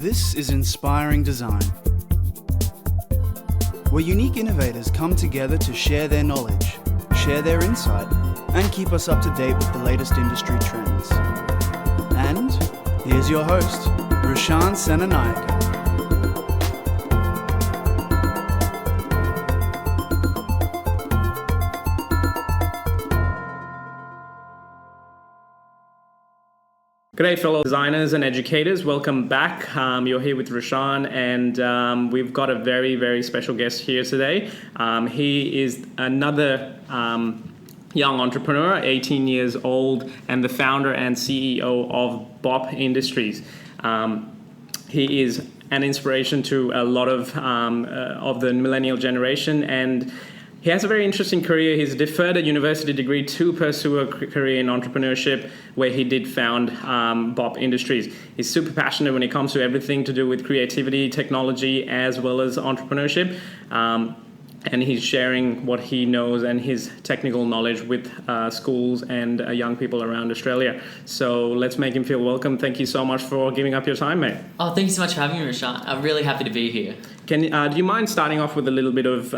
This is Inspiring Design, where unique innovators come together to share their knowledge, share their insight, and keep us up to date with the latest industry trends. And here's your host, Rushan Senanayake. G'day fellow designers and educators, welcome back. You're here with Rushan, and we've got a very, very special guest here today. He is another young entrepreneur, 18 years old, and the founder and CEO of BOP Industries. He is an inspiration to a lot of the millennial generation, and he has a very interesting career. He's deferred a university degree to pursue a career in entrepreneurship, where he did found BOP Industries. He's super passionate when it comes to everything to do with creativity, technology, as well as entrepreneurship. And he's sharing what he knows and his technical knowledge with schools and young people around Australia. So let's make him feel welcome. Thank you so much for giving up your time, mate. Oh, thank you so much for having me, Rushan. I'm really happy to be here. Do you mind starting off with a little bit of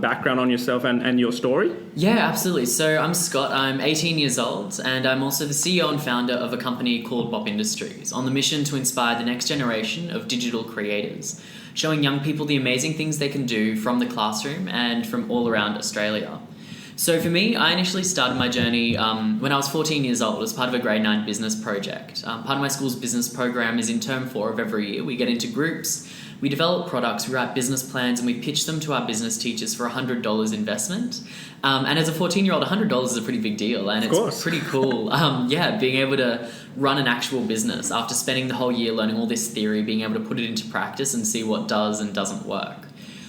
background on yourself and your story? Yeah, absolutely. So I'm Scott. I'm 18 years old, and I'm also the CEO and founder of a company called BOP Industries, on the mission to inspire the next generation of digital creators, showing young people the amazing things they can do from the classroom and from all around Australia. So for me, I initially started my journey when I was 14 years old as part of a grade 9 business project. Part of my school's business program is in term 4 of every year. We get into groups, we develop products, we write business plans, and we pitch them to our business teachers for $100 investment. And as a 14-year-old, $100 is a pretty big deal, and it's pretty cool. Being able to run an actual business after spending the whole year learning all this theory, being able to put it into practice and see what does and doesn't work.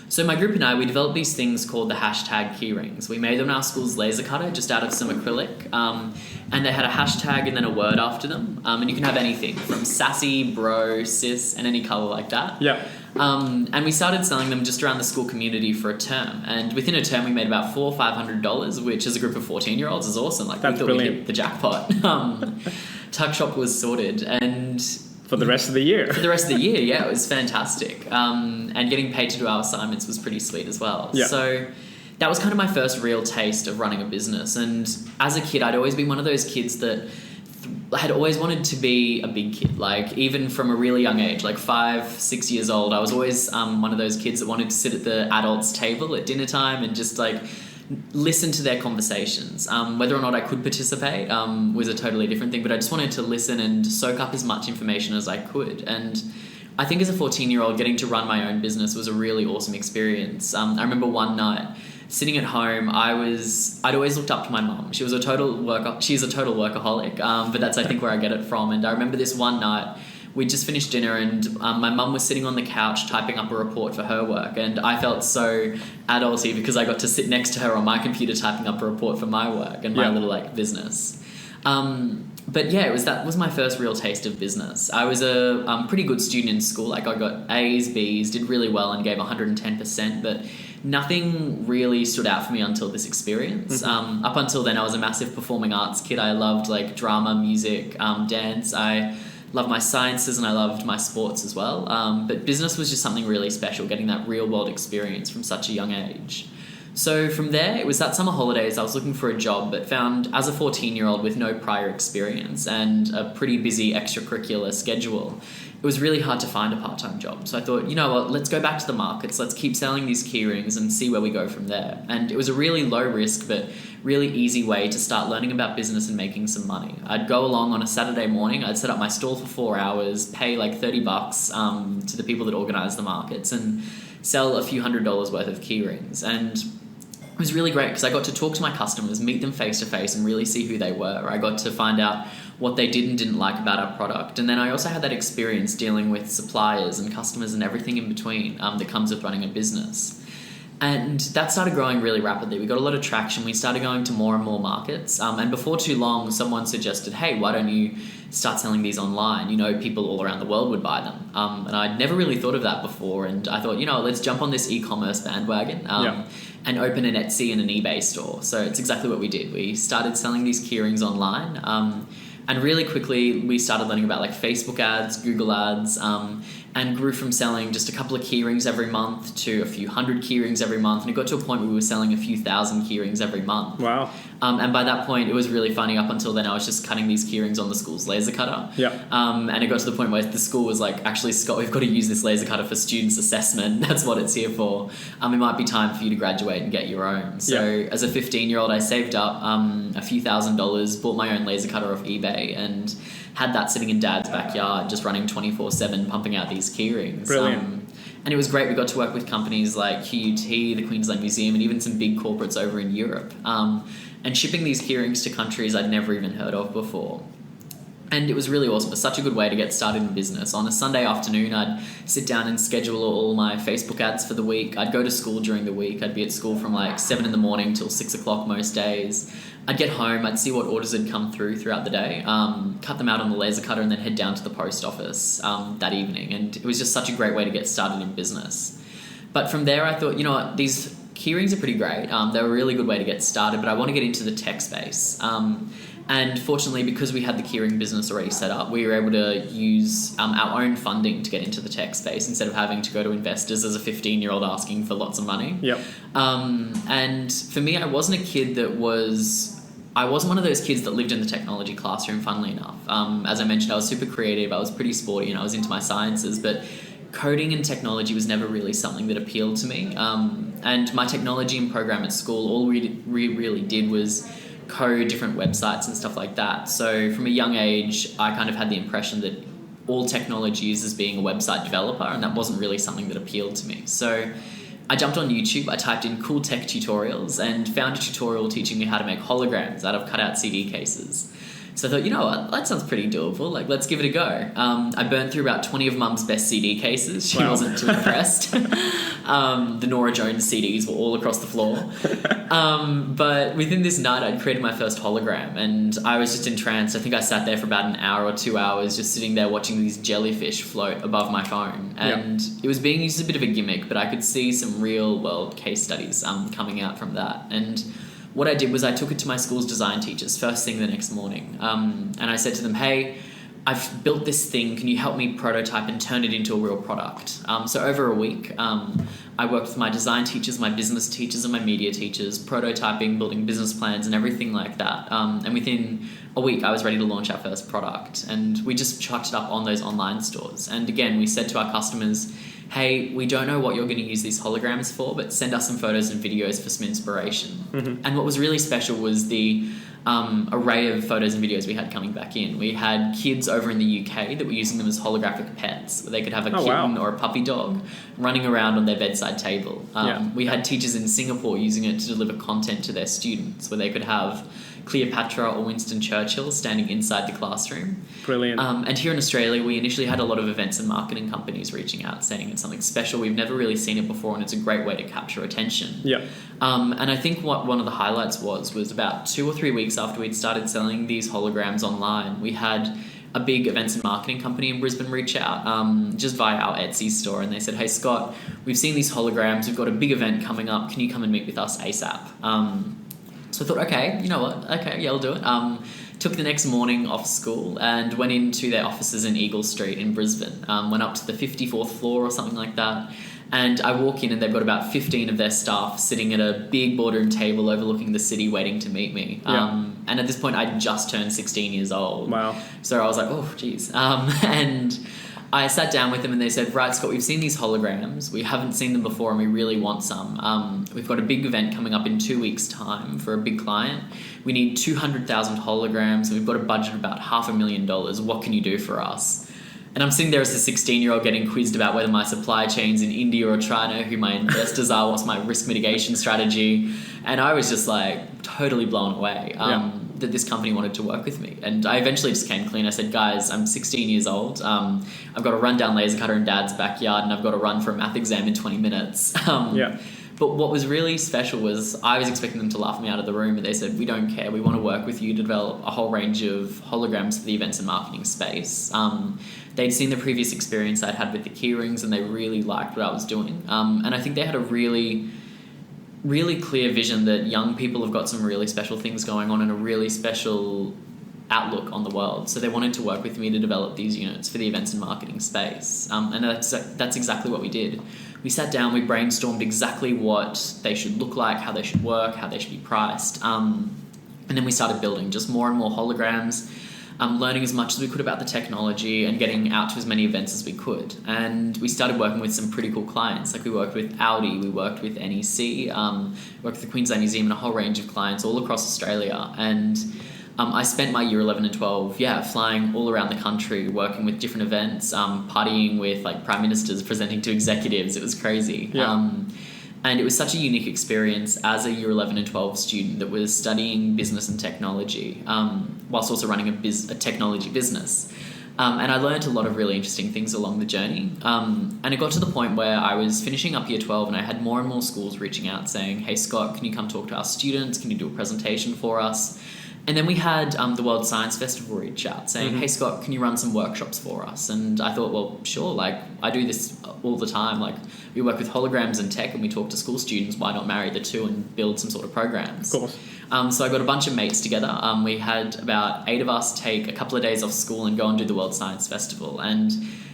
So my group and I, we developed these things called the hashtag keyrings. We made them in our school's laser cutter just out of some acrylic. And they had a hashtag and then a word after them. And you can have anything from sassy, bro, cis, and any colour like that. Yeah. And we started selling them just around the school community for a term. And within a term, we made about $400 or $500, which as a group of 14-year-olds is awesome. Like, that's we thought brilliant. we hit the jackpot. Tuck shop was sorted. And for the rest of the year. For the rest of the year, yeah, it was fantastic. And getting paid to do our assignments was pretty sweet as well. Yeah. So that was kind of my first real taste of running a business. And as a kid, I'd always been one of those kids that had always wanted to be a big kid. Like, even from a really young age, like 5-6 years old, I was always one of those kids that wanted to sit at the adults' table at dinner time and just like listen to their conversations. Whether or not I could participate was a totally different thing, but I just wanted to listen and soak up as much information as I could. And I think as a 14-year-old, getting to run my own business was a really awesome experience. I remember one night sitting at home, I'd always looked up to my mum. She's a total workaholic, but that's I think where I get it from. And I remember this one night, we'd just finished dinner and my mum was sitting on the couch typing up a report for her work, and I felt so adulty because I got to sit next to her on my computer typing up a report for my work and my little like business. But yeah, that was my first real taste of business. I was a pretty good student in school. Like, I got A's, B's, did really well and gave 110%, but nothing really stood out for me until this experience. Mm-hmm. Up until then, I was a massive performing arts kid. I loved like drama, music, dance. I loved my sciences and I loved my sports as well. But business was just something really special, getting that real world experience from such a young age. So from there, it was that summer holidays, I was looking for a job, but found as a 14-year-old with no prior experience and a pretty busy extracurricular schedule, it was really hard to find a part-time job. So I thought, you know what, let's go back to the markets, let's keep selling these keyrings and see where we go from there. And it was a really low risk, but really easy way to start learning about business and making some money. I'd go along on a Saturday morning, I'd set up my stall for 4 hours, pay like $30 to the people that organise the markets and sell a few $100s worth of keyrings. And it was really great because I got to talk to my customers, meet them face to face and really see who they were. I got to find out what they did and didn't like about our product. And then I also had that experience dealing with suppliers and customers and everything in between that comes with running a business. And that started growing really rapidly. We got a lot of traction. We started going to more and more markets. And before too long, someone suggested, hey, why don't you start selling these online? You know, people all around the world would buy them. And I'd never really thought of that before. And I thought, you know, let's jump on this e-commerce bandwagon and open an Etsy and an eBay store. So it's exactly what we did. We started selling these keyrings online. And really quickly, we started learning about like Facebook ads, Google ads, and grew from selling just a couple of keyrings every month to a few hundred keyrings every month. And it got to a point where we were selling a few thousand keyrings every month. Wow. And by that point, it was really funny. Up until then, I was just cutting these keyrings on the school's laser cutter. Yeah. And it got to the point where the school was like, actually, Scott, we've got to use this laser cutter for students' assessment. That's what it's here for. It might be time for you to graduate and get your own. So as a 15-year-old, I saved up a few $1,000s, bought my own laser cutter off eBay, and had that sitting in Dad's backyard, just running 24/7, pumping out these keyrings. Brilliant. And it was great. We got to work with companies like QUT, the Queensland Museum, and even some big corporates over in Europe. And shipping these keyrings to countries I'd never even heard of before. And it was really awesome. It was such a good way to get started in business. On a Sunday afternoon, I'd sit down and schedule all my Facebook ads for the week. I'd go to school during the week. I'd be at school from like 7 in the morning till 6 o'clock most days. I'd get home, I'd see what orders had come throughout the day, cut them out on the laser cutter, and then head down to the post office that evening. And it was just such a great way to get started in business. But from there, I thought, you know what, these keyrings are pretty great. They're a really good way to get started, but I want to get into the tech space. And fortunately, because we had the keyring business already set up, we were able to use our own funding to get into the tech space instead of having to go to investors as a 15-year-old asking for lots of money. Yep. And for me, I wasn't one of those kids that lived in the technology classroom, funnily enough. As I mentioned, I was super creative, I was pretty sporty, and I was into my sciences, but coding and technology was never really something that appealed to me. And my technology and program at school, all we really did was code different websites and stuff like that. So from a young age, I kind of had the impression that all technology is as being a website developer, and that wasn't really something that appealed to me. So I jumped on YouTube, I typed in cool tech tutorials and found a tutorial teaching me how to make holograms out of cutout CD cases. So I thought, you know what, that sounds pretty doable. Like, let's give it a go. I burned through about 20 of Mum's best CD cases. She wasn't too impressed. The Norah Jones CDs were all across the floor. But within this night, I'd created my first hologram, and I was just entranced. I think I sat there for about an hour or 2 hours just sitting there watching these jellyfish float above my phone. And it was being used as a bit of a gimmick, but I could see some real-world case studies coming out from that. And what I did was I took it to my school's design teachers first thing the next morning. And I said to them, hey, I've built this thing. Can you help me prototype and turn it into a real product? So over a week, I worked with my design teachers, my business teachers, and my media teachers, prototyping, building business plans, and everything like that. And within a week, I was ready to launch our first product. And we just chucked it up on those online stores. And again, we said to our customers, hey, we don't know what you're going to use these holograms for, but send us some photos and videos for some inspiration. Mm-hmm. And what was really special was the array of photos and videos we had coming back in. We had kids over in the UK that were using them as holographic pets, where they could have a kitten or a puppy dog running around on their bedside table. We had teachers in Singapore using it to deliver content to their students, where they could have Cleopatra or Winston Churchill standing inside the classroom. Brilliant. And here in Australia, we initially had a lot of events and marketing companies reaching out saying it's something special. We've never really seen it before, and it's a great way to capture attention. Yeah. And I think what one of the highlights was about 2 or 3 weeks after we'd started selling these holograms online, we had a big events and marketing company in Brisbane reach out just via our Etsy store, and they said, hey Scott, we've seen these holograms, we've got a big event coming up, can you come and meet with us ASAP? So I thought, okay, you know what, okay, yeah, I'll do it. Took the next morning off school and went into their offices in Eagle Street in Brisbane. Went up to the 54th floor or something like that. And I walk in and they've got about 15 of their staff sitting at a big boardroom table overlooking the city waiting to meet me. And at this point, I'd just turned 16 years old. Wow. So I was like, oh, geez. And I sat down with them and they said, right, Scott, we've seen these holograms. We haven't seen them before and we really want some. We've got a big event coming up in 2 weeks' time for a big client. We need 200,000 holograms and we've got a budget of about $500,000. What can you do for us? And I'm sitting there as a 16-year-old getting quizzed about whether my supply chain's in India or China, who my investors are, what's my risk mitigation strategy. And I was just like totally blown away that this company wanted to work with me. And I eventually just came clean. I said, guys, I'm 16 years old. I've got a rundown laser cutter in Dad's backyard and I've got to run for a math exam in 20 minutes. But what was really special was I was expecting them to laugh me out of the room, but they said, we don't care. We want to work with you to develop a whole range of holograms for the events and marketing space. They'd seen the previous experience I'd had with the keyrings and they really liked what I was doing. And I think they had a really clear vision that young people have got some really special things going on and a really special outlook on the world. So they wanted to work with me to develop these units for the events and marketing space. And that's exactly what we did. We sat down, we brainstormed exactly what they should look like, how they should work, how they should be priced. And then we started building just more and more holograms, learning as much as we could about the technology and getting out to as many events as we could. And we started working with some pretty cool clients. Like we worked with Audi, we worked with NEC, worked with the Queensland Museum and a whole range of clients all across Australia. And I spent my year 11 and 12, flying all around the country, working with different events, partying with like prime ministers, presenting to executives. It was crazy. Yeah. And it was such a unique experience as a year 11 and 12 student that was studying business and technology, whilst also running a technology business. And I learned a lot of really interesting things along the journey. And it got to the point where I was finishing up year 12 and I had more and more schools reaching out saying, hey, Scott, can you come talk to our students? Can you do a presentation for us? And then we had the World Science Festival reach out saying, hey, Scott, can you run some workshops for us? And I thought, well, sure, like I do this all the time. Like we work with holograms and tech and we talk to school students. Why not marry the two and build some sort of programs? Of course. So I got a bunch of mates together. We had about 8 of us take a couple of days off school and go and do the World Science Festival. And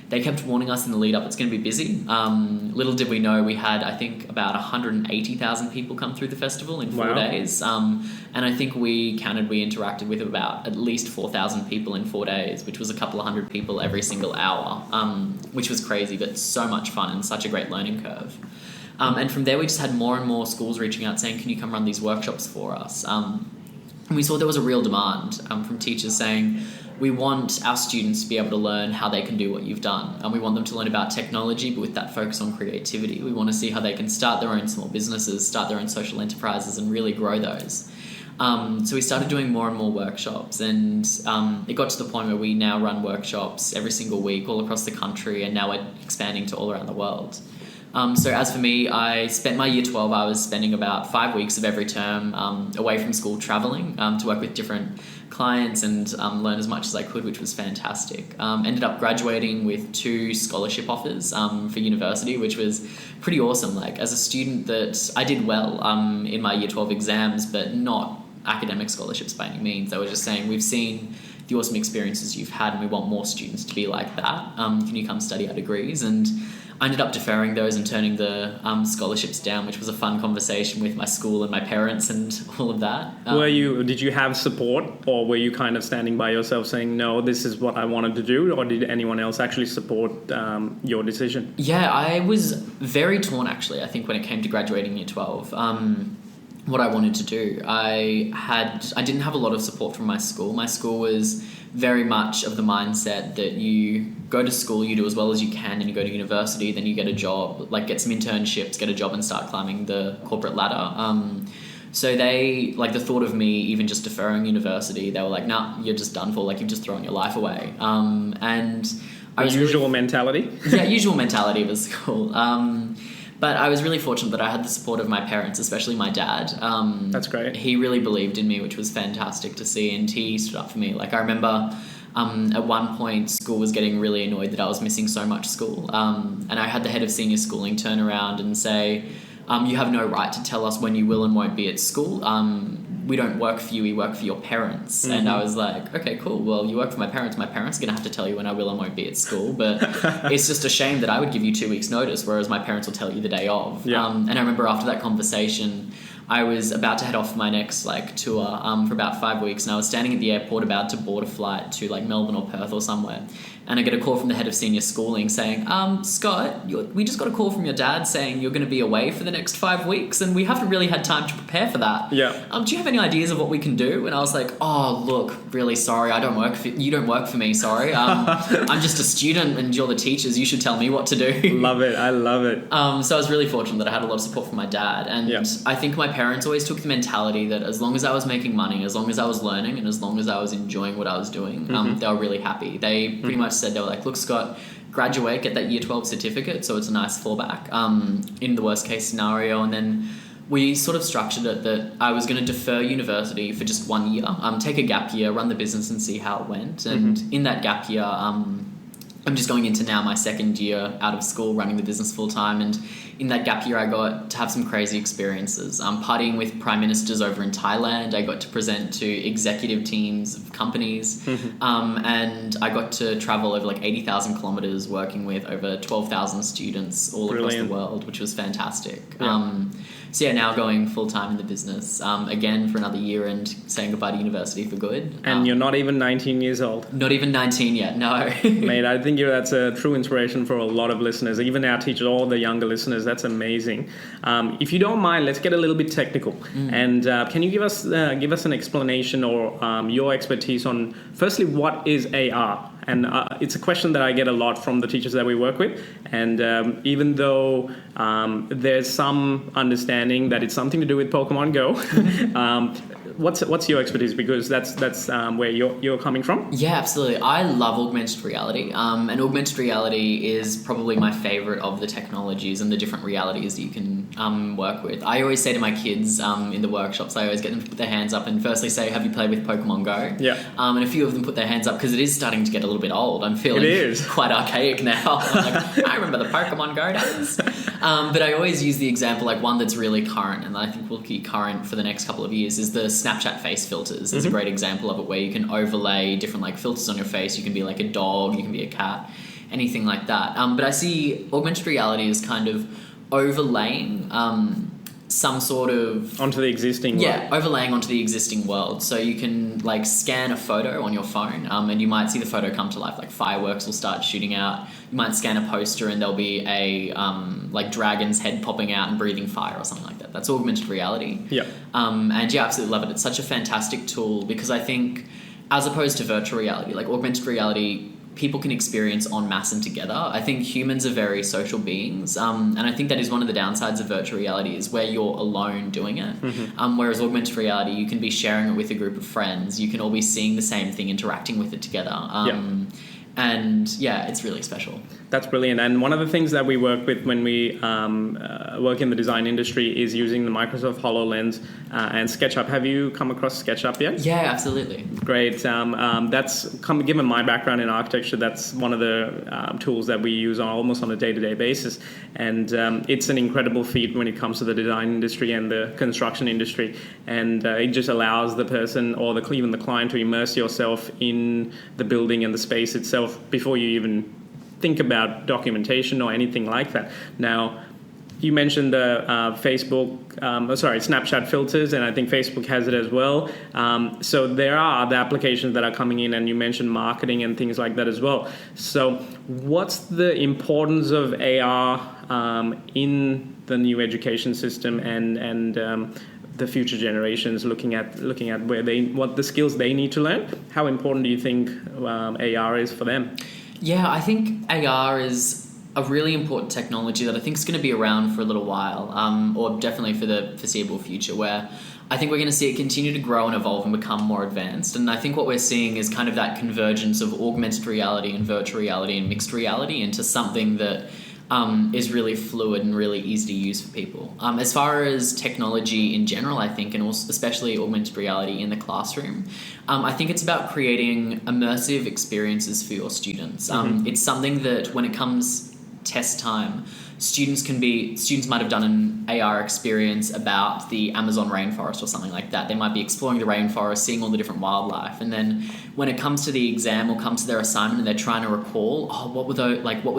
they kept warning us in the lead up, it's going to be busy. Little did we know we had, I think, about 180,000 people come through the festival in 4 days. And I think we interacted with about at least 4,000 people in 4 days, which was a couple of hundred people every single hour, which was crazy, but so much fun and such a great learning curve. And from there, we just had more and more schools reaching out saying, can you come run these workshops for us? And we saw there was a real demand from teachers saying, we want our students to be able to learn how they can do what you've done. And we want them to learn about technology, but with that focus on creativity. We want to see how they can start their own small businesses, start their own social enterprises and really grow those. So we started doing more and more workshops, and it got to the point where we now run workshops every single week all across the country, and now we're expanding to all around the world. So as for me, I spent my year 12, I was spending about 5 weeks of every term away from school traveling to work with different clients and learn as much as I could, which was fantastic. Ended up graduating with 2 scholarship offers for university, which was pretty awesome. Like as a student that I did well in my year 12 exams, but not academic scholarships by any means. They were just saying, we've seen the awesome experiences you've had and we want more students to be like that. Can you come study our degrees? And I ended up deferring those and turning the scholarships down, which was a fun conversation with my school and my parents and all of that. Did you have support, or were you kind of standing by yourself saying, no, this is what I wanted to do, or did anyone else actually support your decision? Yeah, I was very torn actually, I think, when it came to graduating year 12. What I wanted to do. I didn't have a lot of support from my school. My school was very much of the mindset that you go to school, you do as well as you can, and you go to university, then you get a job, like get some internships, get a job and start climbing the corporate ladder. So they, like the thought of me even just deferring university, they were like, nah, you're just done for, like you've just thrown your life away. And I was usual mentality? Yeah, usual mentality of a school. But I was really fortunate that I had the support of my parents, especially my dad. That's great. He really believed in me, which was fantastic to see, and he stood up for me. Like I remember at one point school was getting really annoyed that I was missing so much school. And I had the head of senior schooling turn around and say, you have no right to tell us when you will and won't be at school. We don't work for you, we work for your parents. And I was like, okay, cool. Well, you work for my parents are going to have to tell you when I will and won't be at school. But it's just a shame that I would give you 2 weeks notice, whereas my parents will tell you the day of. Yeah. And I remember after that conversation, I was about to head off my next tour for about 5 weeks, and I was standing at the airport about to board a flight to Melbourne or Perth or somewhere. And I get a call from the head of senior schooling saying, Scott, we just got a call from your dad saying you're going to be away for the next 5 weeks, and we haven't really had time to prepare for that. Yeah. Do you have any ideas of what we can do? And I was like, oh, look, really sorry, you don't work for me, sorry. I'm just a student and you're the teachers, you should tell me what to do. Love it, I love it. So I was really fortunate that I had a lot of support from my dad. And I think my parents always took the mentality that as long as I was making money, as long as I was learning, and as long as I was enjoying what I was doing, they were really happy. They pretty much said, they were like, look, Scott, graduate, get that year 12 certificate, so it's a nice fallback in the worst case scenario. And then we sort of structured it that I was going to defer university for just 1 year, take a gap year, run the business and see how it went. And in that gap year, I'm just going into now my second year out of school running the business full time, and in that gap year I got to have some crazy experiences. Partying with prime ministers over in Thailand, I got to present to executive teams of companies, and I got to travel over like 80,000 kilometers working with over 12,000 students all across the world, which was fantastic. So now going full time in the business again for another year and saying goodbye to university for good. And you're not even 19 years old. Not even 19 yet, no. Mate, I think that's a true inspiration for a lot of listeners, even our teachers, all the younger listeners. That's amazing. If you don't mind, let's get a little bit technical. And can you give us an explanation or your expertise on, firstly, what is AR? And it's a question that I get a lot from the teachers that we work with. And even though there's some understanding that it's something to do with Pokemon Go, what's your expertise? Because that's where you're coming from. Yeah, absolutely. I love augmented reality. And augmented reality is probably my favorite of the technologies and the different realities that you can work with. I always say to my kids in the workshops, I always get them to put their hands up and firstly say, have you played with Pokemon Go? Yeah. And a few of them put their hands up because it is starting to get a little bit old. I'm feeling quite archaic now. I'm like, I remember the Pokemon Go days. But I always use the example, like one that's really current and I think will keep current for the next couple of years, is the Snapchat face filters. Is a great example of it, where you can overlay different like filters on your face. You can be like a dog, you can be a cat, anything like that. But I see augmented reality as kind of overlaying some sort of onto the existing world. Yeah, overlaying onto the existing world. So you can like scan a photo on your phone, and you might see the photo come to life. Like fireworks will start shooting out. You might scan a poster and there'll be a like dragon's head popping out and breathing fire or something like that. That's augmented reality. Yeah. And yeah, absolutely love it. It's such a fantastic tool because I think, as opposed to virtual reality, like augmented reality, people can experience en masse and together. I think humans are very social beings, and I think that is one of the downsides of virtual reality, is where you're alone doing it. Whereas augmented reality, you can be sharing it with a group of friends. You can all be seeing the same thing, interacting with it together. And yeah, it's really special. That's brilliant. And one of the things that we work with when we work in the design industry is using the Microsoft HoloLens and SketchUp. Have you come across SketchUp yet? Yeah, absolutely. Great. Given my background in architecture, that's one of the tools that we use almost on a day-to-day basis. And it's an incredible feat when it comes to the design industry and the construction industry. And it just allows the person or even the client to immerse yourself in the building and the space itself before you even think about documentation or anything like that. Now, you mentioned the Snapchat filters, and I think Facebook has it as well. So there are other applications that are coming in, and you mentioned marketing and things like that as well. So what's the importance of AR in the new education system and the future generations, looking at what the skills they need to learn? How important do you think AR is for them? Yeah, I think AR is a really important technology that I think is going to be around for a little while, or definitely for the foreseeable future, where I think we're going to see it continue to grow and evolve and become more advanced. And I think what we're seeing is kind of that convergence of augmented reality and virtual reality and mixed reality into something that is really fluid and really easy to use for people. As far as technology in general, I think, and also especially augmented reality in the classroom, I think it's about creating immersive experiences for your students. It's something that when it comes test time, students might have done an AR experience about the Amazon rainforest or something like that. They might be exploring the rainforest, seeing all the different wildlife, and then when it comes to the exam or comes to their assignment and they're trying to recall, what were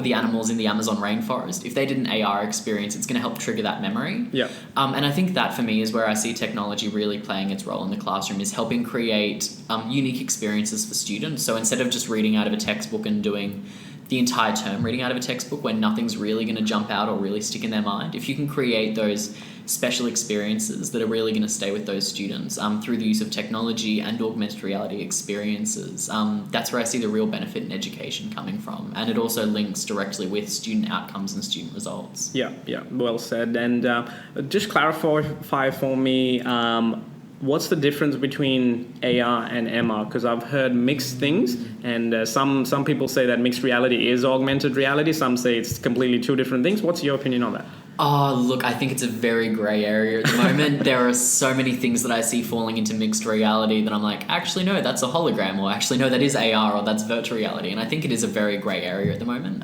the animals in the Amazon rainforest? If they did an AR experience, it's going to help trigger that memory. Yeah. And I think that for me is where I see technology really playing its role in the classroom, is helping create unique experiences for students. So instead of just reading out of a textbook and doing the entire term reading out of a textbook where nothing's really going to jump out or really stick in their mind, if you can create those special experiences that are really going to stay with those students through the use of technology and augmented reality experiences, that's where I see the real benefit in education coming from. And it also links directly with student outcomes and student results. Yeah, well said. And just clarify for me, what's the difference between AR and MR? Because I've heard mixed things, and some people say that mixed reality is augmented reality. Some say it's completely two different things. What's your opinion on that? Oh, look, I think it's a very grey area at the moment. There are so many things that I see falling into mixed reality that I'm like, actually, no, that's a hologram, or actually, no, that is AR, or that's virtual reality. And I think it is a very grey area at the moment.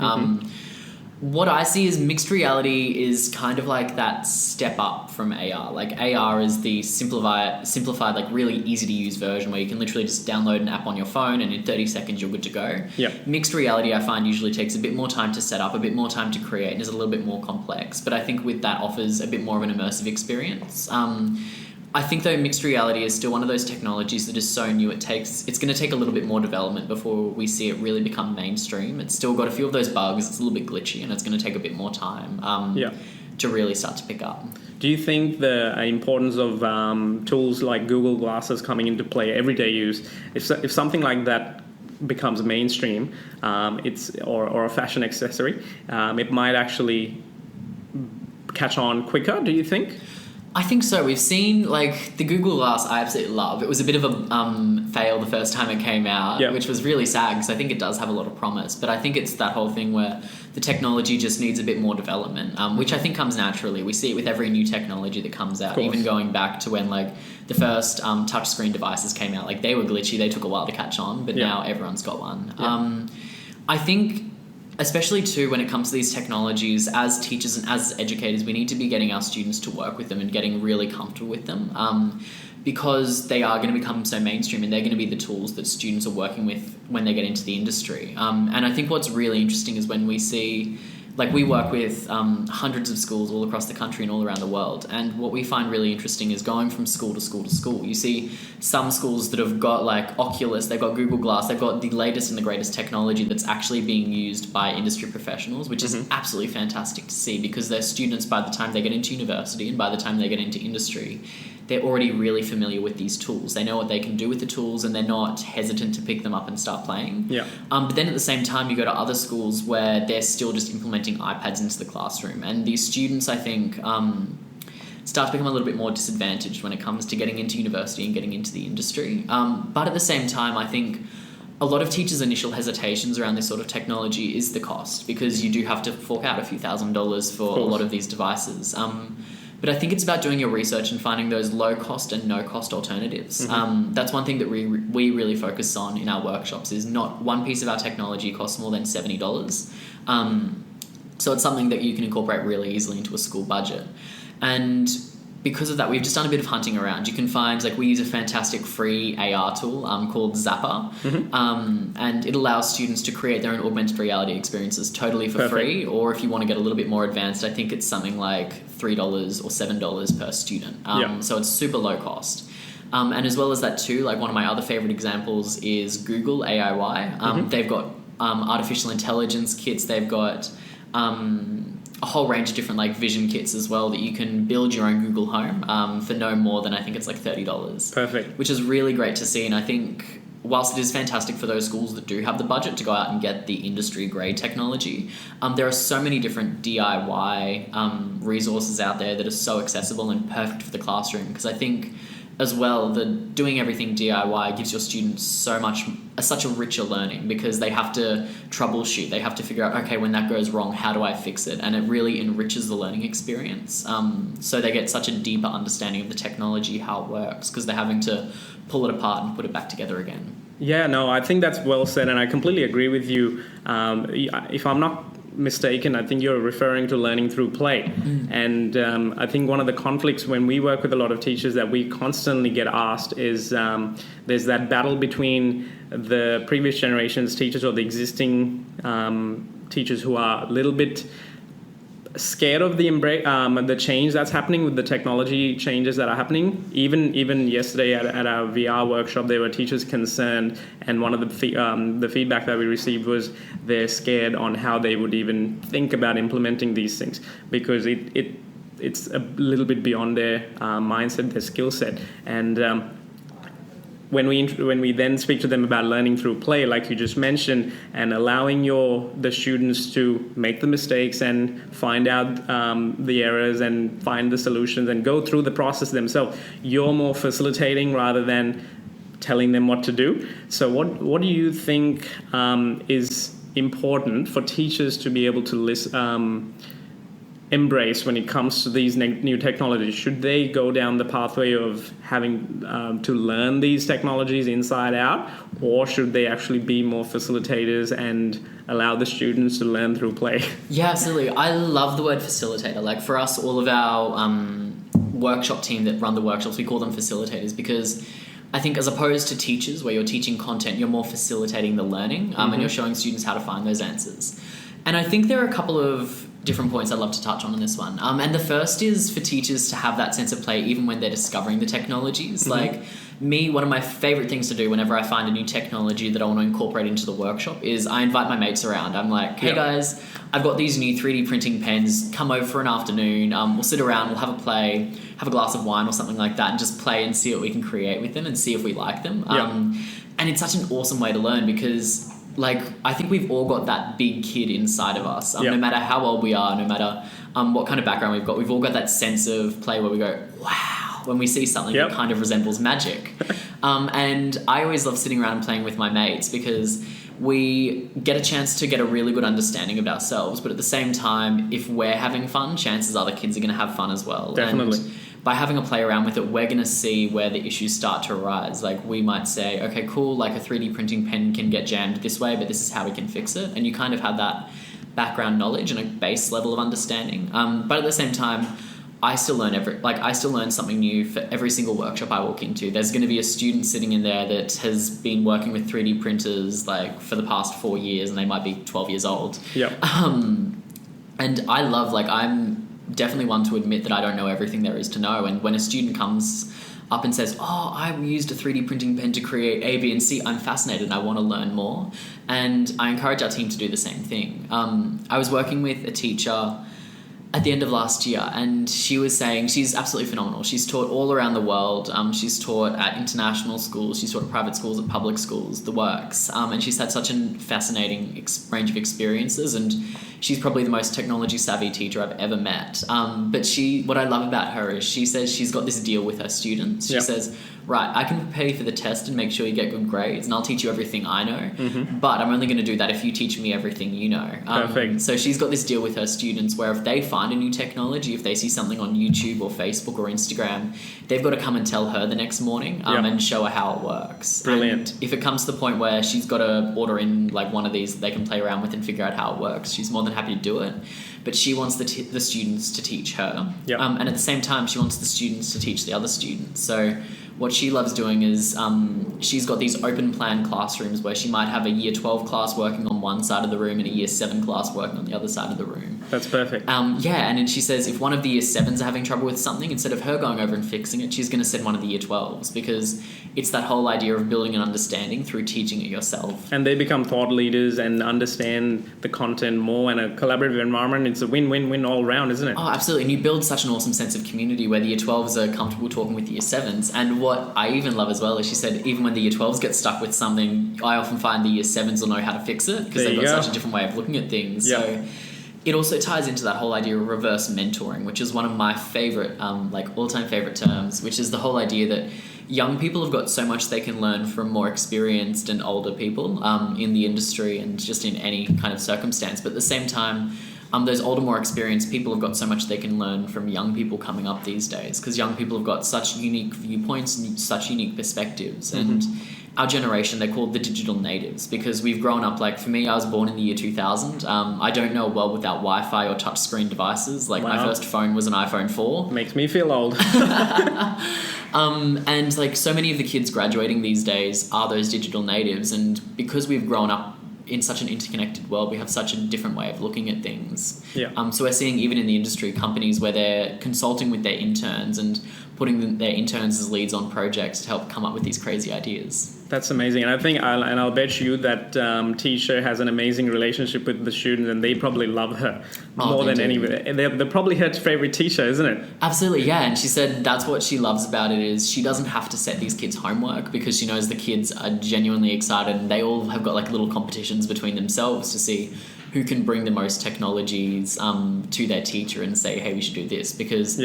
What I see is mixed reality is kind of like that step up from AR. Like AR is the simplified, like really easy to use version where you can literally just download an app on your phone and in 30 seconds you're good to go. Yep. Mixed reality I find usually takes a bit more time to set up, a bit more time to create, and is a little bit more complex. But I think with that offers a bit more of an immersive experience. I think though mixed reality is still one of those technologies that is so new it's going to take a little bit more development before we see it really become mainstream. It's still got a few of those bugs, it's a little bit glitchy, and it's going to take a bit more time to really start to pick up. Do you think the importance of tools like Google Glasses coming into play, everyday use, if something like that becomes mainstream, or a fashion accessory, it might actually catch on quicker, do you think? I think so. We've seen, like, the Google Glass I absolutely love. It was a bit of a fail the first time it came out, which was really sad because I think it does have a lot of promise. But I think it's that whole thing where the technology just needs a bit more development, which I think comes naturally. We see it with every new technology that comes out, even going back to when, like, the first touchscreen devices came out. Like, they were glitchy. They took a while to catch on, but now everyone's got one. I think, especially too when it comes to these technologies, as teachers and as educators, we need to be getting our students to work with them and getting really comfortable with them, because they are going to become so mainstream and they're going to be the tools that students are working with when they get into the industry. And I think what's really interesting is when we see, like, we work with hundreds of schools all across the country and all around the world, and what we find really interesting is going from school to school to school. You see some schools that have got, like, Oculus, they've got Google Glass, they've got the latest and the greatest technology that's actually being used by industry professionals, which is absolutely fantastic to see, because their students, by the time they get into university and by the time they get into industry, they're already really familiar with these tools. They know what they can do with the tools and they're not hesitant to pick them up and start playing. But then at the same time, you go to other schools where they're still just implementing iPads into the classroom. And these students, I think, start to become a little bit more disadvantaged when it comes to getting into university and getting into the industry. But at the same time, I think a lot of teachers' initial hesitations around this sort of technology is the cost, because you do have to fork out a few $1,000s for a lot of these devices. But I think it's about doing your research and finding those low-cost and no-cost alternatives. That's one thing that we really focus on in our workshops, is not one piece of our technology costs more than $70. So it's something that you can incorporate really easily into a school budget. And because of that, we've just done a bit of hunting around. You can find, like, we use a fantastic free AR tool called Zapper, and it allows students to create their own augmented reality experiences totally for free, or if you want to get a little bit more advanced, I think it's something like $3 or $7 per student. So it's super low cost. And as well as that too, like, one of my other favorite examples is Google AIY. They've got artificial intelligence kits, they've got a whole range of different, like, vision kits as well that you can build your own Google Home for no more than, I think it's like $30. Perfect. Which is really great to see. And I think whilst it is fantastic for those schools that do have the budget to go out and get the industry grade technology, there are so many different DIY resources out there that are so accessible and perfect for the classroom. Because I think as well, the doing everything DIY gives your students such a richer learning, because they have to troubleshoot, they have to figure out, okay, when that goes wrong, how do I fix it? And it really enriches the learning experience. So they get such a deeper understanding of the technology, how it works, because they're having to pull it apart and put it back together again. Yeah, no, I think that's well said, and I completely agree with you. If I'm not mistaken, I think you're referring to learning through play. And I think one of the conflicts when we work with a lot of teachers that we constantly get asked is there's that battle between the previous generation's teachers or the existing teachers who are a little bit scared of the change that's happening with the technology changes that are happening. Even yesterday at our VR workshop, there were teachers concerned, and one of the feedback that we received was they're scared on how they would even think about implementing these things, because it's a little bit beyond their mindset, their skill set. And when we then speak to them about learning through play, like you just mentioned, and allowing the students to make the mistakes and find out the errors and find the solutions and go through the process themselves, you're more facilitating rather than telling them what to do. So what do you think is important for teachers to be able to listen, embrace when it comes to these new technologies? Should they go down the pathway of having to learn these technologies inside out, or should they actually be more facilitators and allow the students to learn through play? Yeah, absolutely. I love the word facilitator. Like for us, all of our workshop team that run the workshops, we call them facilitators, because I think as opposed to teachers where you're teaching content, you're more facilitating the learning and you're showing students how to find those answers. And I think there are a couple of different points I'd love to touch on in this one. And the first is for teachers to have that sense of play even when they're discovering the technologies. Like me, one of my favorite things to do whenever I find a new technology that I want to incorporate into the workshop is I invite my mates around. I'm like, hey guys, I've got these new 3D printing pens. Come over for an afternoon. We'll sit around, we'll have a play, have a glass of wine or something like that, and just play and see what we can create with them and see if we like them. And it's such an awesome way to learn because like I think we've all got that big kid inside of us. No matter how old we are, no matter what kind of background we've all got that sense of play where we go, wow, when we see something that kind of resembles magic. And I always love sitting around and playing with my mates because we get a chance to get a really good understanding of ourselves, but at the same time, if we're having fun, chances are the kids are going to have fun as well. Definitely. And by having a play around with it, we're going to see where the issues start to arise. Like we might say, okay, cool, like a 3D printing pen can get jammed this way, but this is how we can fix it. And you kind of have that background knowledge and a base level of understanding. But at the same time, I still learn something new for every single workshop I walk into. There's going to be a student sitting in there that has been working with 3D printers like for the past 4 years, and they might be 12 years old. And I love, like, I'm definitely one to admit that I don't know everything there is to know. And when a student comes up and says, oh, I used a 3D printing pen to create A, B, and C, I'm fascinated and I want to learn more. And I encourage our team to do the same thing. I was working with a teacher at the end of last year, and she was saying she's absolutely phenomenal. She's taught all around the world. She's taught at international schools. She's taught at private schools, at public schools, the works. And she's had such a fascinating range of experiences, and she's probably the most technology savvy teacher I've ever met. But what I love about her is she says she's got this deal with her students. She says, right, I can prepare you for the test and make sure you get good grades, and I'll teach you everything I know, but I'm only going to do that if you teach me everything you know. Perfect. So she's got this deal with her students where if they find a new technology, if they see something on YouTube or Facebook or Instagram, they've got to come and tell her the next morning and show her how it works. Brilliant. And if it comes to the point where she's got to order in like one of these they can play around with and figure out how it works, she's more than happy to do it. But she wants the students to teach her. And at the same time, she wants the students to teach the other students. So what she loves doing is she's got these open plan classrooms where she might have a year 12 class working on one side of the room and a year 7 class working on the other side of the room. That's perfect. And then she says if one of the year 7s are having trouble with something, instead of her going over and fixing it, she's going to send one of the year 12s, because it's that whole idea of building an understanding through teaching it yourself. And they become thought leaders and understand the content more, and a collaborative environment. It's a win-win-win all round, isn't it? Oh, absolutely. And you build such an awesome sense of community where the year 12s are comfortable talking with the year 7s. And what I even love as well is she said even when the year 12s get stuck with something, I often find the year 7s will know how to fix it because they've got such a different way of looking at things. So it also ties into that whole idea of reverse mentoring, which is one of my favorite, all-time favorite terms, which is the whole idea that young people have got so much they can learn from more experienced and older people in the industry and just in any kind of circumstance. But at the same time, those older, more experienced people have got so much they can learn from young people coming up these days, because young people have got such unique viewpoints and such unique perspectives. And our generation, they're called the digital natives, because we've grown up, like for me, I was born in the year 2000. I don't know a world without Wi-Fi or touchscreen devices. Like my first phone was an iPhone 4. Makes me feel old. And like so many of the kids graduating these days are those digital natives, and because we've grown up in such an interconnected world, we have such a different way of looking at things. So we're seeing even in the industry companies where they're consulting with their interns and putting their interns as leads on projects to help come up with these crazy ideas. That's amazing. And I think, I'll bet you that Tisha has an amazing relationship with the students, and they probably love her more than anybody. They're probably her favorite teacher, isn't it? Absolutely, yeah. And she said that's what she loves about it is she doesn't have to set these kids homework, because she knows the kids are genuinely excited, and they all have got like little competitions between themselves to see who can bring the most technologies to their teacher and say, hey, we should do this, because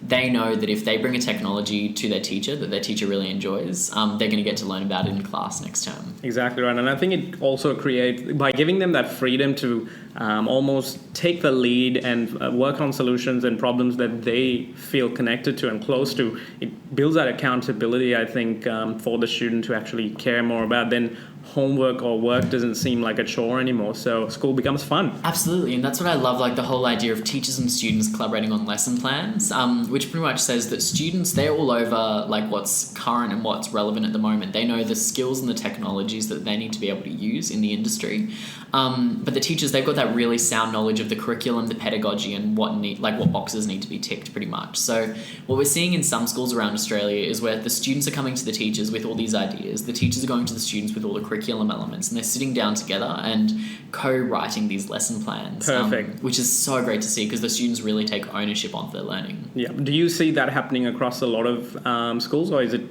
they know that if they bring a technology to their teacher that their teacher really enjoys, they're going to get to learn about it in class next term. Exactly right. And I think it also creates, by giving them that freedom to almost take the lead and work on solutions and problems that they feel connected to and close to, it builds that accountability, I think, for the student to actually care more about. Then homework or work doesn't seem like a chore anymore, so school becomes fun. Absolutely, and that's what I love, like the whole idea of teachers and students collaborating on lesson plans, which pretty much says that students, they're all over like what's current and what's relevant at the moment. They know the skills and the technologies that they need to be able to use in the industry, but the teachers, they've got that really sound knowledge of the curriculum, the pedagogy, and what boxes need to be ticked pretty much. So what we're seeing in some schools around Australia is where the students are coming to the teachers with all these ideas, the teachers are going to the students with all the curriculum elements, and they're sitting down together and co-writing these lesson plans. Perfect. Which is so great to see, because the students really take ownership of their learning. Yeah. Do you see that happening across a lot of schools, or is it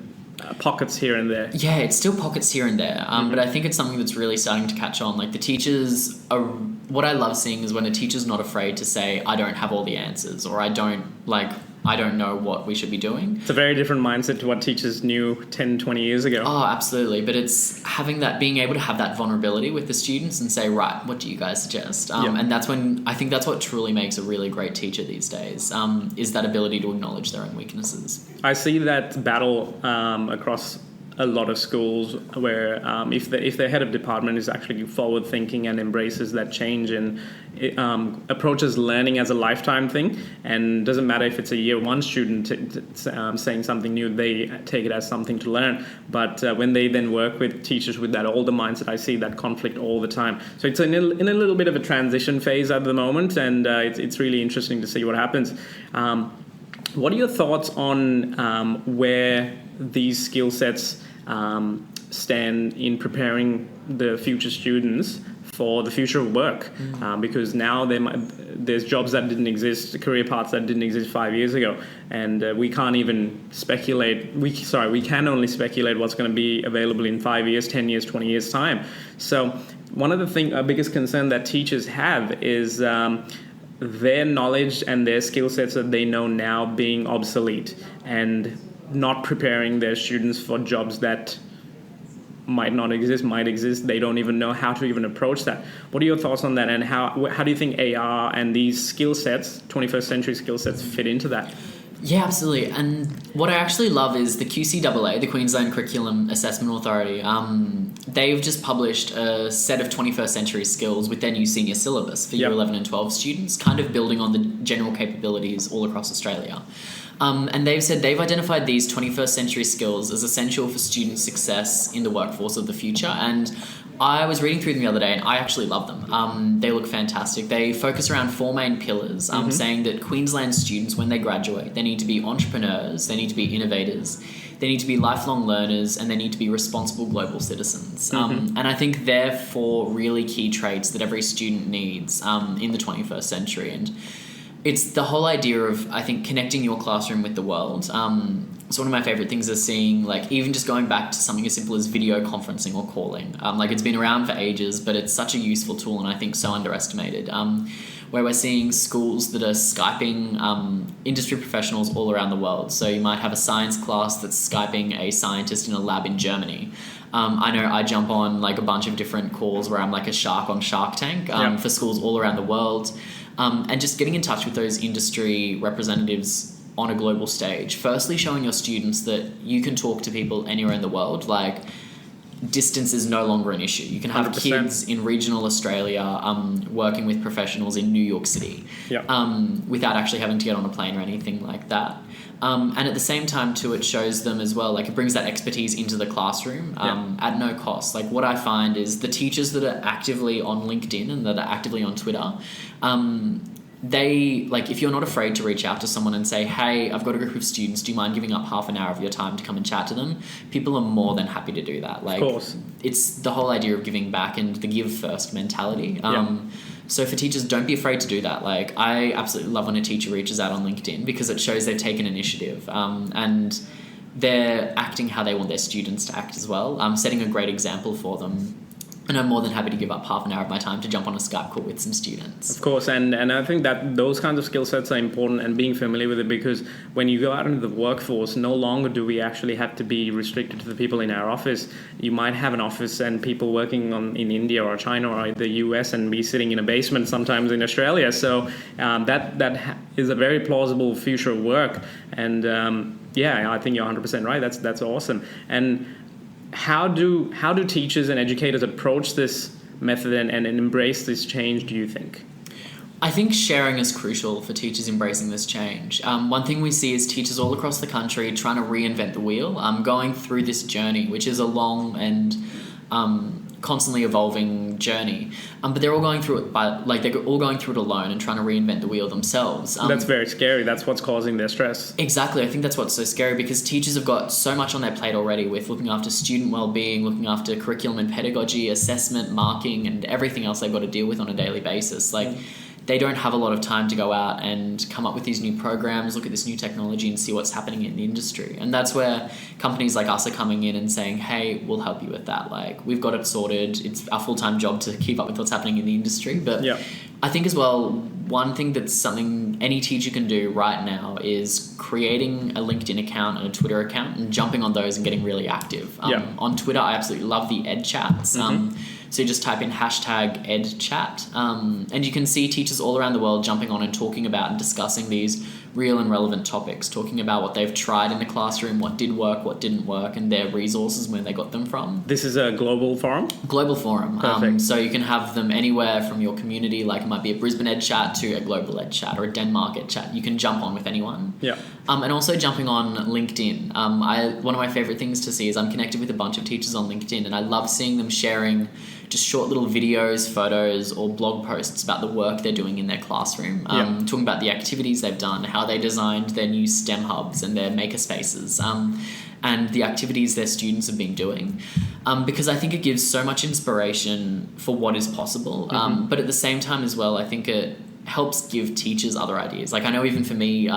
pockets here and there? Yeah, it's still pockets here and there, but I think it's something that's really starting to catch on. Like the teachers are, what I love seeing is when a teacher's not afraid to say, I don't have all the answers, or I don't know what we should be doing. It's a very different mindset to what teachers knew 10, 20 years ago. Oh, absolutely. But it's having that, being able to have that vulnerability with the students and say, right, what do you guys suggest? And that's when, I think that's what truly makes a really great teacher these days, is that ability to acknowledge their own weaknesses. I see that battle across a lot of schools where if the head of department is actually forward thinking and embraces that change and approaches learning as a lifetime thing, and doesn't matter if it's a year one student saying something new, they take it as something to learn. But when they then work with teachers with that older mindset, I see that conflict all the time. So it's in a little bit of a transition phase at the moment, and it's really interesting to see what happens. What are your thoughts on where these skill sets stand in preparing the future students for the future of work? Because now there's jobs that didn't exist, career paths that didn't exist 5 years ago, and we can't even speculate. We can only speculate what's going to be available in 5 years, 10 years, 20 years time. So one of the biggest concern that teachers have is their knowledge and their skill sets that they know now being obsolete, and not preparing their students for jobs that might not exist, might exist. They don't even know how to even approach that. What are your thoughts on that, and how do you think AR and these skill sets, 21st century skill sets, fit into that? Yeah, absolutely. And what I actually love is the QCAA, the Queensland Curriculum Assessment Authority. They've just published a set of 21st century skills with their new senior syllabus for year 11 and 12 students, kind of building on the general capabilities all across Australia. And they've said they've identified these 21st century skills as essential for student success in the workforce of the future. And I was reading through them the other day, and I actually love them. They look fantastic. They focus around four main pillars, saying that Queensland students, when they graduate, they need to be entrepreneurs, they need to be innovators, they need to be lifelong learners, and they need to be responsible global citizens. And I think they're four really key traits that every student needs in the 21st century. And it's the whole idea of, I think, connecting your classroom with the world. So one of my favorite things is seeing, like, even just going back to something as simple as video conferencing or calling. It's been around for ages, but it's such a useful tool, and I think so underestimated. Where we're seeing schools that are Skyping industry professionals all around the world. So you might have a science class that's Skyping a scientist in a lab in Germany. I know I jump on like a bunch of different calls where I'm like a shark on Shark Tank for schools all around the world. And just getting in touch with those industry representatives on a global stage. Firstly, showing your students that you can talk to people anywhere in the world. Like, distance is no longer an issue. You can have 100%. Kids in regional Australia working with professionals in New York City without actually having to get on a plane or anything like that. And at the same time, too, it shows them as well, like, it brings that expertise into the classroom at no cost. Like, what I find is the teachers that are actively on LinkedIn and that are actively on Twitter, they, like, if you're not afraid to reach out to someone and say, hey, I've got a group of students, do you mind giving up half an hour of your time to come and chat to them? People are more than happy to do that. Like, of course. It's the whole idea of giving back and the give first mentality. So for teachers, don't be afraid to do that. Like, I absolutely love when a teacher reaches out on LinkedIn because it shows they've taken initiative and they're acting how they want their students to act as well, setting a great example for them. And I'm more than happy to give up half an hour of my time to jump on a Skype call with some students. Of course, and I think that those kinds of skill sets are important, and being familiar with it, because when you go out into the workforce, no longer do we actually have to be restricted to the people in our office. You might have an office and people working in India or China or the US and be sitting in a basement sometimes in Australia. So that is a very plausible future of work. And I think you're 100% right. That's awesome. And how do teachers and educators approach this method and embrace this change, do you think? I think sharing is crucial for teachers embracing this change. One thing we see is teachers all across the country trying to reinvent the wheel, going through this journey, which is a long and constantly evolving journey. But they're all going through it they're all going through it alone and trying to reinvent the wheel themselves. That's very scary. That's what's causing their stress. Exactly. I think that's what's so scary, because teachers have got so much on their plate already with looking after student well-being, looking after curriculum and pedagogy, assessment, marking, and everything else they've got to deal with on a daily basis. They don't have a lot of time to go out and come up with these new programs, look at this new technology and see what's happening in the industry. And that's where companies like us are coming in and saying, hey, we'll help you with that. We've got it sorted. It's our full-time job to keep up with what's happening in the industry. But I think as well, one thing that's something any teacher can do right now is creating a LinkedIn account and a Twitter account and jumping on those and getting really active. On Twitter, I absolutely love the Ed Chats. So you just type in #EdChat, and you can see teachers all around the world jumping on and talking about and discussing these real and relevant topics, talking about what they've tried in the classroom, what did work, what didn't work, and their resources, where they got them from. This is a global forum? Global forum. Perfect. So you can have them anywhere from your community, like it might be a Brisbane Ed Chat to a Global Ed Chat or a Denmark Ed Chat. You can jump on with anyone. Yeah. And also jumping on LinkedIn. One of my favorite things to see is I'm connected with a bunch of teachers on LinkedIn, and I love seeing them sharing just short little videos, photos, or blog posts about the work they're doing in their classroom, talking about the activities they've done, how they designed their new STEM hubs and their maker spaces, and the activities their students have been doing. Because I think it gives so much inspiration for what is possible. But at the same time as well, I think it helps give teachers other ideas. I know even for me,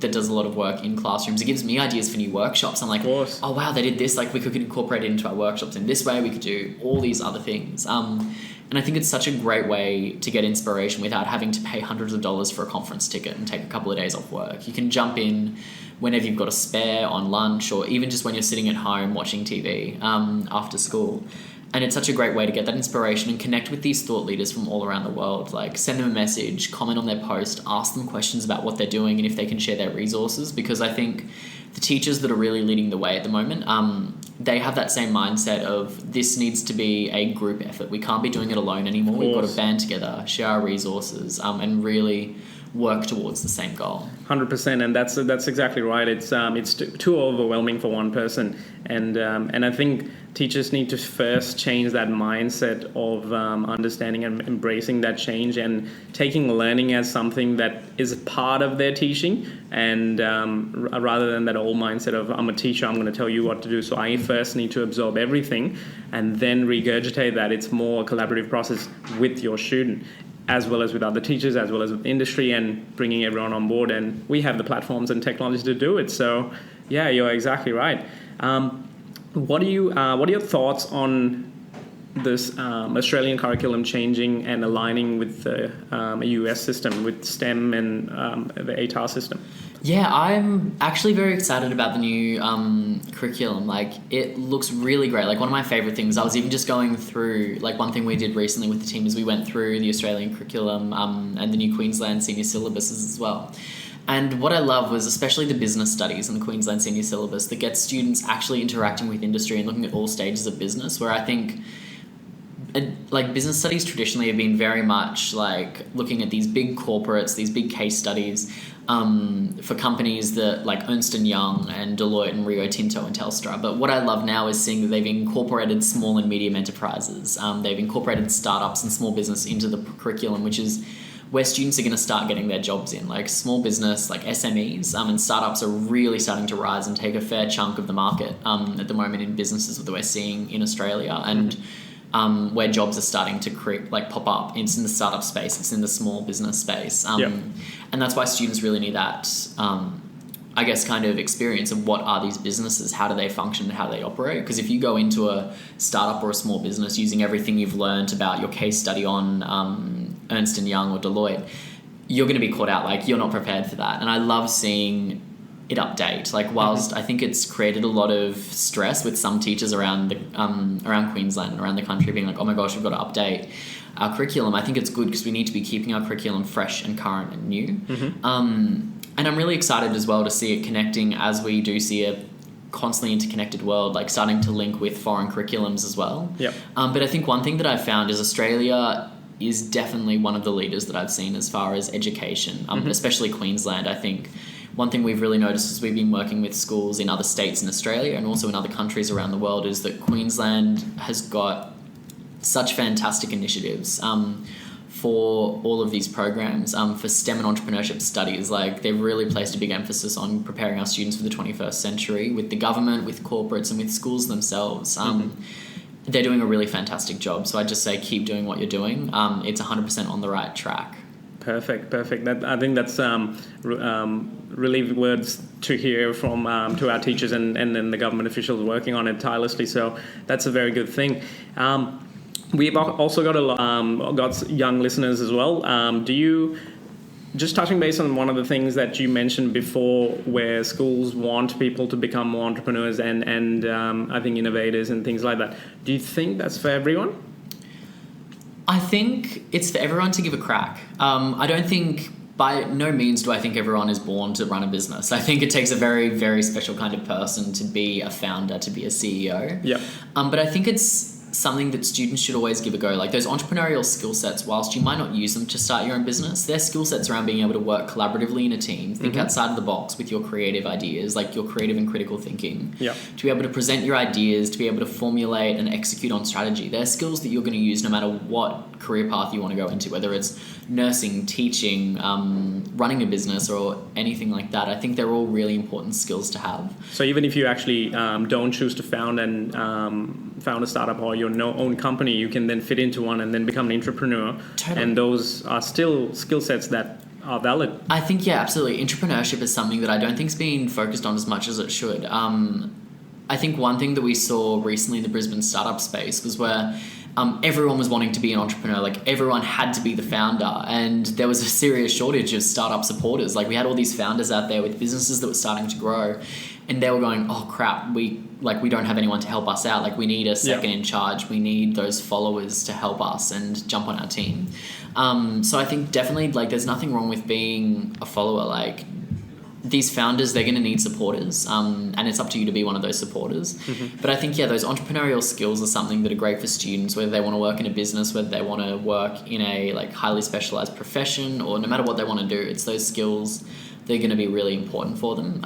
that does a lot of work in classrooms, it gives me ideas for new workshops. I'm like, oh wow, they did this, we could incorporate it into our workshops in this way, we could do all these other things. And I think it's such a great way to get inspiration without having to pay hundreds of dollars for a conference ticket and take a couple of days off work. You can jump in whenever you've got a spare, on lunch, or even just when you're sitting at home watching TV after school. And it's such a great way to get that inspiration and connect with these thought leaders from all around the world. Send them a message, comment on their post, ask them questions about what they're doing and if they can share their resources. Because I think the teachers that are really leading the way at the moment, they have that same mindset of this needs to be a group effort. We can't be doing it alone anymore. We've got to band together, share our resources, and really work towards the same goal. 100%, and that's exactly right. It's too overwhelming for one person, and I think teachers need to first change that mindset of understanding and embracing that change and taking learning as something that is a part of their teaching, and rather than that old mindset of I'm a teacher, I'm going to tell you what to do. So I first need to absorb everything and then regurgitate that. It's more a collaborative process with your student, as well as with other teachers, as well as with industry, and bringing everyone on board. And we have the platforms and technology to do it. So, yeah, you're exactly right. What are your thoughts on this Australian curriculum changing and aligning with the US system, with STEM and the ATAR system? Yeah, I'm actually very excited about the new curriculum. It looks really great. One of my favorite things, I was even just going through, one thing we did recently with the team is we went through the Australian curriculum and the new Queensland senior syllabuses as well. And what I love was especially the business studies in the Queensland senior syllabus that gets students actually interacting with industry and looking at all stages of business, where I think business studies traditionally have been very much looking at these big corporates, these big case studies for companies that Ernst & Young and Deloitte and Rio Tinto and Telstra. But what I love now is seeing that they've incorporated small and medium enterprises. They've incorporated startups and small business into the curriculum, which is where students are going to start getting their jobs in. Small business, SMEs, and startups are really starting to rise and take a fair chunk of the market at the moment in businesses that we're seeing in Australia, and where jobs are starting to pop up. It's in the startup space, it's in the small business space, and that's why students really need that I guess, kind of experience of what are these businesses, how do they function, and how do they operate. Because if you go into a startup or a small business using everything you've learned about your case study on Ernst & Young or Deloitte, you're going to be caught out. Like, you're not prepared for that. And I love seeing it update. Like, whilst I think it's created a lot of stress with some teachers around Queensland and around the country being like, oh my gosh, we've got to update our curriculum, I think it's good because we need to be keeping our curriculum fresh and current and new. And I'm really excited as well to see it connecting as we do see a constantly interconnected world, like starting to link with foreign curriculums as well. But I think one thing that I've found is Australia is definitely one of the leaders that I've seen as far as education, especially Queensland. I think one thing we've really noticed as we've been working with schools in other states in Australia and also in other countries around the world is that Queensland has got such fantastic initiatives for all of these programs, for STEM and entrepreneurship studies. Like, they've really placed a big emphasis on preparing our students for the 21st century with the government, with corporates, and with schools themselves. They're doing a really fantastic job. So I just say keep doing what you're doing. It's 100% on the right track. Perfect. I think that's really words to hear from to our teachers and then the government officials working on it tirelessly. So that's a very good thing. We've also got young listeners as well. Do you, just touching base on one of the things that you mentioned before, where schools want people to become more entrepreneurs and I think innovators and things like that. Do you think that's for everyone? I think it's for everyone to give a crack. I don't think, by no means do I think everyone is born to run a business. I think it takes a very, very special kind of person to be a founder, to be a CEO. But I think it's something that students should always give a go. Like, those entrepreneurial skill sets, whilst you might not use them to start your own business, they're skill sets around being able to work collaboratively in a team, think outside of the box with your creative ideas, like your creative and critical thinking, to be able to present your ideas, to be able to formulate and execute on strategy. They're skills that you're going to use no matter what career path you want to go into, whether it's nursing, teaching, running a business, or anything like that. I think they're all really important skills to have. So even if you actually don't choose to found a startup or your own company, you can then fit into one and then become an entrepreneur. Totally. And those are still skill sets that are valid. I think, yeah, absolutely. Entrepreneurship is something that I don't think's been focused on as much as it should. I think one thing that we saw recently in the Brisbane startup space was where everyone was wanting to be an entrepreneur. Like, everyone had to be the founder, and there was a serious shortage of startup supporters. Like, we had all these founders out there with businesses that were starting to grow, and they were going, oh crap, we don't have anyone to help us out. Like, we need a second in charge. We need those followers to help us and jump on our team. So I think definitely, like, there's nothing wrong with being a follower. Like, these founders, they're going to need supporters, and it's up to you to be one of those supporters. But I think, those entrepreneurial skills are something that are great for students, whether they want to work in a business, whether they want to work in a highly specialized profession, or no matter what they want to do, it's those skills that are going to be really important for them.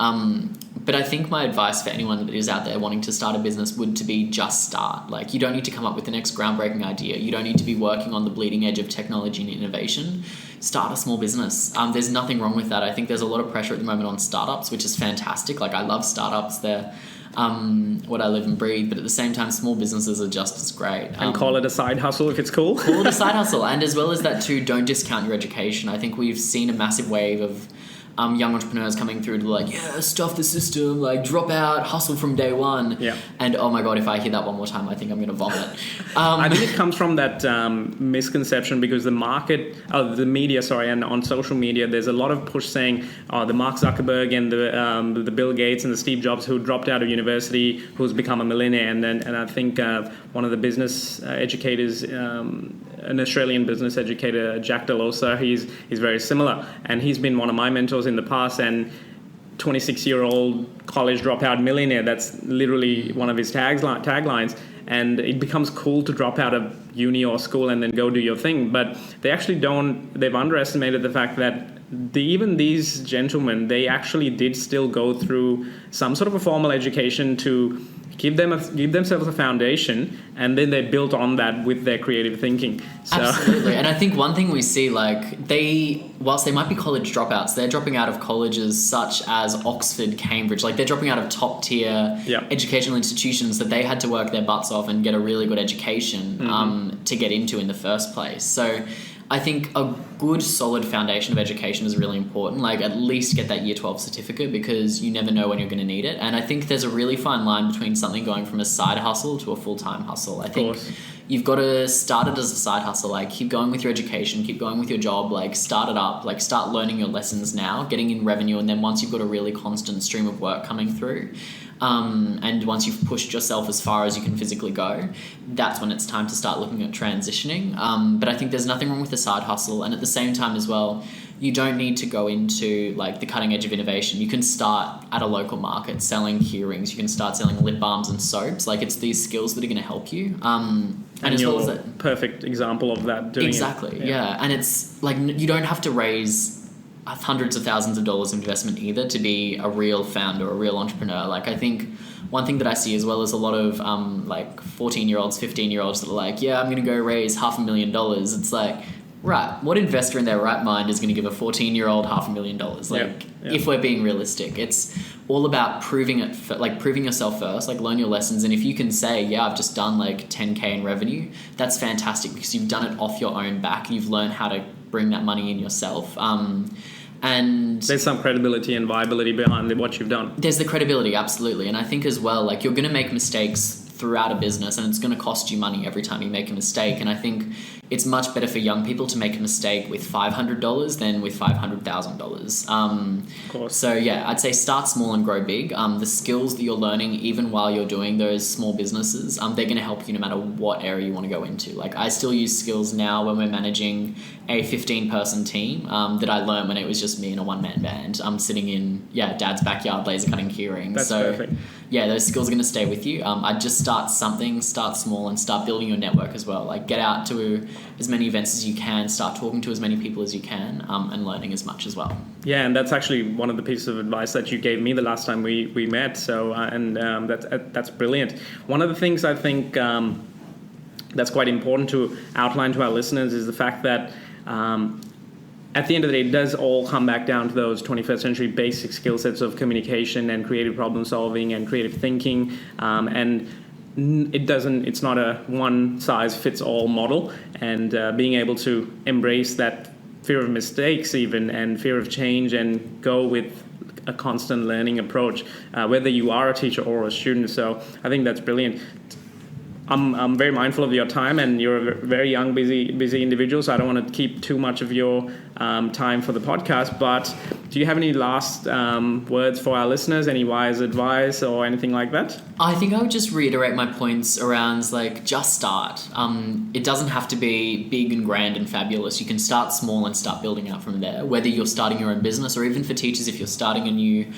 But I think my advice for anyone that is out there wanting to start a business would to be just start. Like, you don't need to come up with the next groundbreaking idea. You don't need to be working on the bleeding edge of technology and innovation. Start a small business. There's nothing wrong with that. I think there's a lot of pressure at the moment on startups, which is fantastic. Like, I love startups. They're what I live and breathe. But at the same time, small businesses are just as great. And call it a side hustle if it's cool. Call it a side hustle. And as well as that too, don't discount your education. I think we've seen a massive wave of young entrepreneurs coming through to stuff the system, drop out, hustle from day one. And oh my God, if I hear that one more time, I think I'm going to vomit. I think it comes from that misconception, because the media, and on social media, there's a lot of push saying, the Mark Zuckerberg and the Bill Gates and the Steve Jobs who dropped out of university, who's become a millionaire. And I think one of the business educators, an Australian business educator, Jack Delosa, he's very similar, and he's been one of my mentors in the past. And 26-year-old college dropout millionaire, that's literally one of his taglines. And it becomes cool to drop out of uni or school and then go do your thing, but they've underestimated the fact that even these gentlemen, they actually did still go through some sort of a formal education to give themselves a foundation, and then they built on that with their creative thinking. So. Absolutely. And I think one thing we see, whilst they might be college dropouts, they're dropping out of colleges such as Oxford, Cambridge. They're dropping out of top tier educational institutions that they had to work their butts off and get a really good education to get into in the first place. So I think a good solid foundation of education is really important. Like at least get that year 12 certificate because you never know when you're going to need it. And I think there's a really fine line between something going from a side hustle to a full-time hustle. I think you've got to start it as a side hustle. Like keep going with your education, keep going with your job, like start it up, like start learning your lessons now, getting in revenue. And then once you've got a really constant stream of work coming through, and once you've pushed yourself as far as you can physically go, that's when it's time to start looking at transitioning. But I think there's nothing wrong with the side hustle. And at the same time as well, you don't need to go into like the cutting edge of innovation. You can start at a local market selling earrings. You can start selling lip balms and soaps. Like it's these skills that are going to help you. And as you're well as that, perfect example of that. Doing exactly. It. Yeah. And it's like you don't have to raise hundreds of thousands of dollars of investment either to be a real founder, a real entrepreneur. Like I think one thing that I see as well is a lot of like 14-year-olds, 15-year-olds that are like, yeah, I'm going to go raise $500,000. It's like, right, what investor in their right mind is going to give a 14-year-old $500,000? Like, if we're being realistic, it's all about proving yourself first, like learn your lessons. And if you can say, yeah, I've just done like 10K in revenue, that's fantastic because you've done it off your own back. You've learned how to bring that money in yourself. And there's some credibility and viability behind what you've done. There's the credibility, absolutely. And I think as well, like you're going to make mistakes throughout a business and it's going to cost you money every time you make a mistake. And I think it's much better for young people to make a mistake with $500 than with $500,000. Of course. So yeah, I'd say start small and grow big. The skills that you're learning, even while you're doing those small businesses, they're going to help you no matter what area you want to go into. Like I still use skills now when we're managing a 15-person team that I learned when it was just me and a one-man band. I'm sitting in dad's backyard laser cutting key rings. That's perfect. Yeah, those skills are going to stay with you. I'd just start small and start building your network as well. Like get out to as many events as you can, start talking to as many people as you can, and learning as much as well. Yeah, and that's actually one of the pieces of advice that you gave me the last time we met. So, that's brilliant. One of the things I think that's quite important to outline to our listeners is the fact that at the end of the day, it does all come back down to those 21st century basic skill sets of communication and creative problem solving and creative thinking. It's not a one size fits all model, and being able to embrace that fear of mistakes even and fear of change and go with a constant learning approach, whether you are a teacher or a student. So I think that's brilliant. I'm very mindful of your time, and you're a very young, busy individual, so I don't want to keep too much of your time for the podcast. But do you have any last words for our listeners? Any wise advice or anything like that? I think I would just reiterate my points around like just start. It doesn't have to be big and grand and fabulous. You can start small and start building out from there. Whether you're starting your own business or even for teachers, if you're starting a new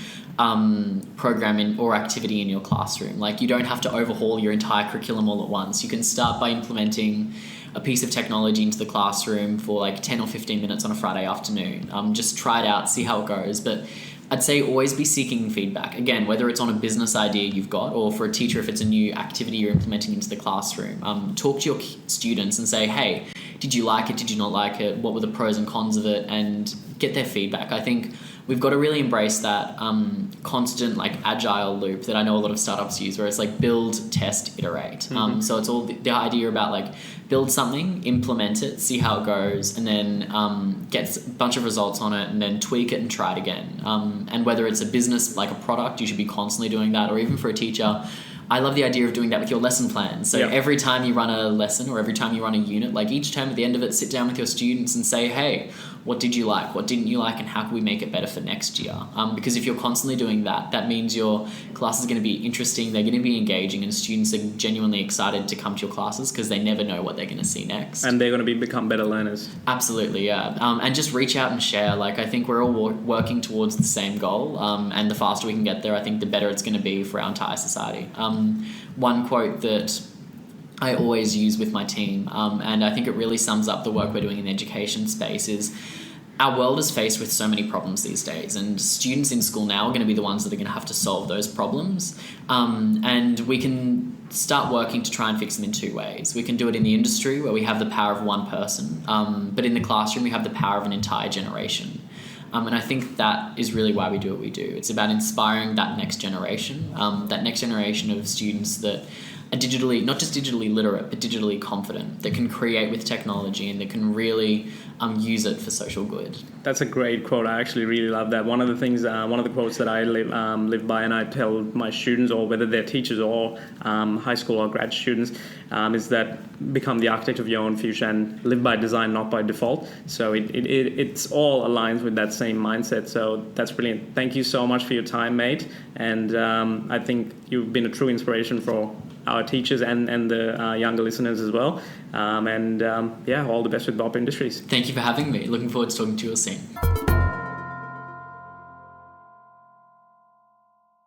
program or activity in your classroom. Like you don't have to overhaul your entire curriculum all at once. You can start by implementing a piece of technology into the classroom for like 10 or 15 minutes on a Friday afternoon. Just try it out, see how it goes. But I'd say always be seeking feedback. Again, whether it's on a business idea you've got or for a teacher if it's a new activity you're implementing into the classroom. Talk to your students and say, hey, did you like it? Did you not like it? What were the pros and cons of it? And get their feedback. I think we've got to really embrace that constant like agile loop that I know a lot of startups use, where it's like build, test, iterate. So it's all the idea about like build something, implement it, see how it goes, and then get a bunch of results on it, and then tweak it and try it again. And whether it's a business like a product, you should be constantly doing that, or even for a teacher. I love the idea of doing that with your lesson plans. So every time you run a lesson or every time you run a unit, like each term at the end of it, sit down with your students and say, hey, what did you like? What didn't you like? And how can we make it better for next year? Because if you're constantly doing that, that means your class is going to be interesting. They're going to be engaging, and students are genuinely excited to come to your classes because they never know what they're going to see next. And they're going to become better learners. Absolutely, yeah. And just reach out and share. Like I think we're all working towards the same goal. And the faster we can get there, I think the better it's going to be for our entire society. One quote that I always use with my team, and I think it really sums up the work we're doing in the education space, is our world is faced with so many problems these days, and students in school now are going to be the ones that are going to have to solve those problems. And we can start working to try and fix them in two ways. We can do it in the industry, where we have the power of one person, but in the classroom we have the power of an entire generation. And I think that is really why we do what we do. It's about inspiring that next generation of students that not just digitally literate, but digitally confident, that can create with technology and that can really use it for social good. That's a great quote. I actually really love that. One of the things, one of the quotes that I live by, and I tell my students, or whether they're teachers or high school or grad students, is that become the architect of your own future and live by design, not by default. So it's all aligns with that same mindset. So that's brilliant. Thank you so much for your time, mate. And I think you've been a true inspiration for our teachers and the younger listeners as well. All the best with Bob Industries. Thank you for having me. Looking forward to talking to you all soon.